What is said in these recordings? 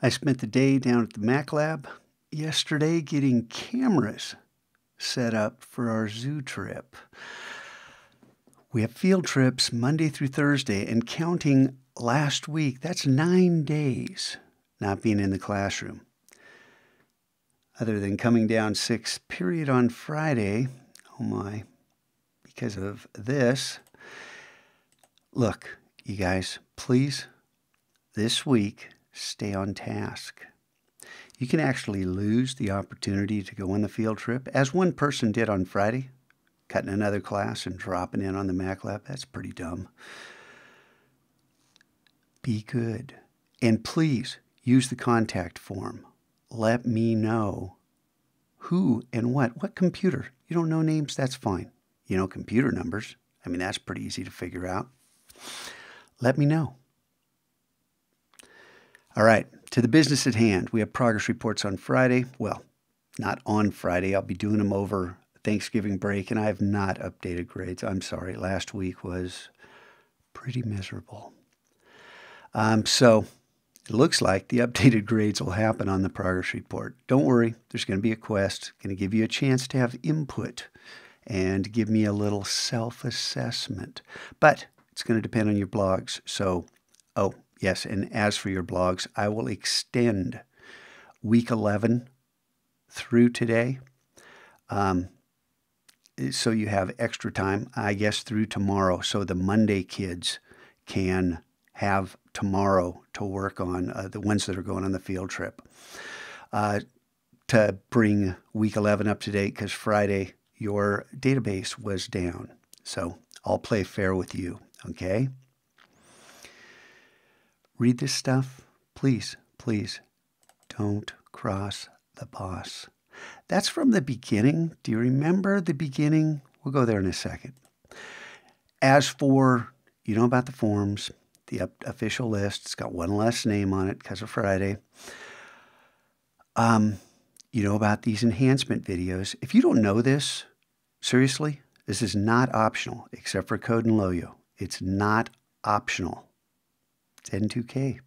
I spent the day down at the Mac Lab yesterday getting cameras set up for our zoo trip. We have field trips Monday through Thursday, and counting last week, that's 9 days not being in the classroom. Other than coming down 6th period on Friday, oh my, because of this. Look, you guys, please, this week, stay on task. You can actually lose the opportunity to go on the field trip, as one person did on Friday, cutting another class and dropping in on the Mac Lab. That's pretty dumb. Be good. And please use the contact form. Let me know who and what computer. You don't know names, that's fine. You know computer numbers. I mean, that's pretty easy to figure out. Let me know. All right, to the business at hand. We have progress reports on Friday. Well, not on Friday. I'll be doing them over Thanksgiving break, and I have not updated grades. I'm sorry. Last week was pretty miserable. So it looks like the updated grades will happen on the progress report. Don't worry. There's going to be a quest. Going to give you a chance to have input and give me a little self-assessment. But it's going to depend on your blogs. So, yes, and as for your blogs, I will extend week 11 through today. So you have extra time, I guess, through tomorrow. So the Monday kids can have tomorrow to work on the ones that are going on the field trip. To bring week 11 up to date, because Friday your database was down. So I'll play fair with you, okay? Read this stuff. Please, please don't cross the boss. That's from the beginning. Do you remember the beginning? We'll go there in a second. As for, you know about the forms, the official list, it's got one less name on it because of Friday. You know about these enhancement videos. If you don't know this, seriously, this is not optional, except for Code and Loyo. It's not optional. It's N2K.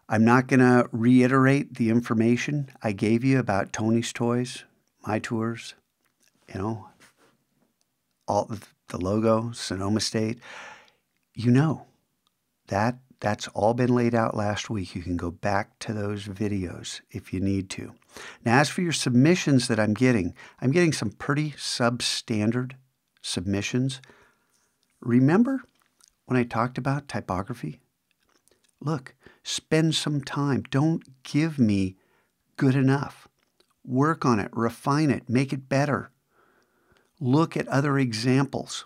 I'm not going to reiterate the information I gave you about Tony's Toys, my tours, all the logo, Sonoma State. You know, that's all been laid out last week. You can go back to those videos if you need to. Now, as for your submissions that I'm getting some pretty substandard submissions. Remember when I talked about typography? Look, spend some time. Don't give me good enough. Work on it, refine it, make it better. Look at other examples.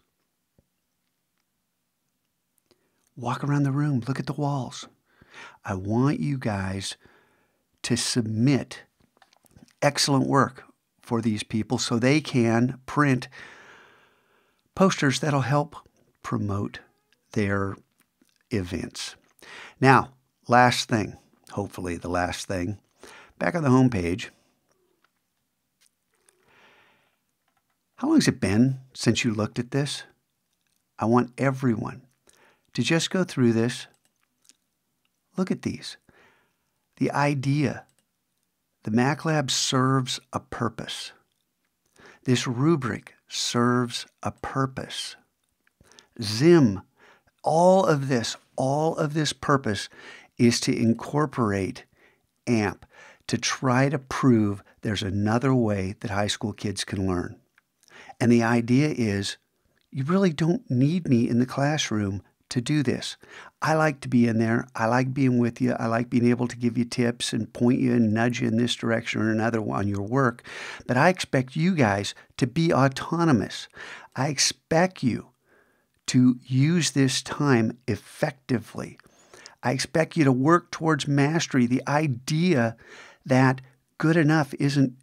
Walk around the room, look at the walls. I want you guys to submit excellent work for these people so they can print posters that'll help promote their events. Now, last thing, hopefully the last thing, back on the home page. How long has it been since you looked at this? I want everyone to just go through this. Look at these. The idea. The Mac Lab serves a purpose. This rubric serves a purpose. Zim, all of this purpose is to incorporate AMP, to try to prove there's another way that high school kids can learn. And the idea is, you really don't need me in the classroom to do this. I like to be in there. I like being with you. I like being able to give you tips and point you and nudge you in this direction or another on your work. But I expect you guys to be autonomous. I expect you to use this time effectively. I expect you to work towards mastery. The idea that good enough isn't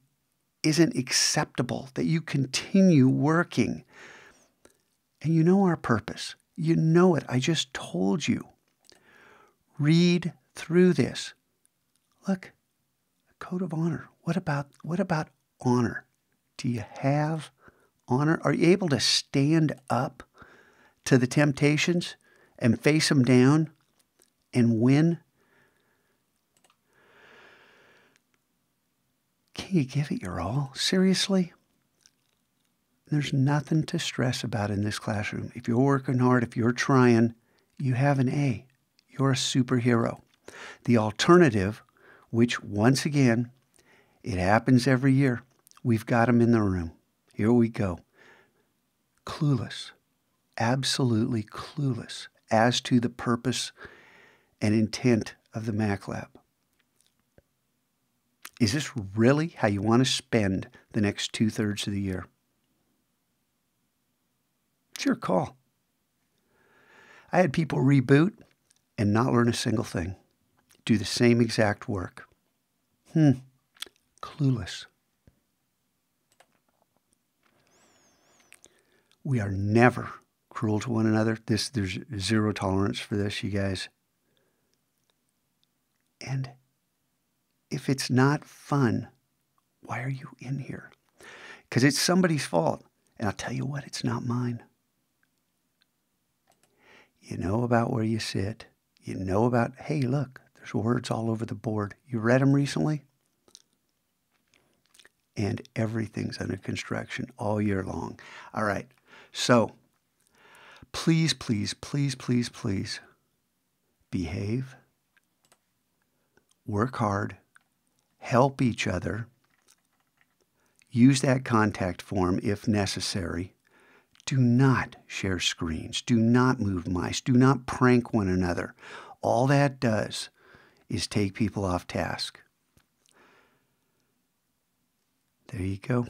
acceptable, that you continue working. And you know our purpose. You know it. I just told you. Read through this. Look, a code of honor. What about honor? Do you have honor? Are you able to stand up to the temptations and face them down and win? Can you give it your all? Seriously? There's nothing to stress about in this classroom. If you're working hard, if you're trying, you have an A. You're a superhero. The alternative, which once again, it happens every year, we've got them in the room. Here we go. Clueless, absolutely clueless as to the purpose and intent of the Mac Lab. Is this really how you want to spend the next 2/3 of the year? It's your call. I had people reboot and not learn a single thing. Do the same exact work. Clueless. We are never cruel to one another. There's zero tolerance for this, you guys. And if it's not fun, why are you in here? Because it's somebody's fault. And I'll tell you what, it's not mine. You know about where you sit. You know about, hey, look, there's words all over the board. You read them recently? And everything's under construction all year long. All right. So please, please, please, please, please behave, work hard, help each other, use that contact form if necessary. Do not share screens. Do not move mice. Do not prank one another. All that does is take people off task. There you go.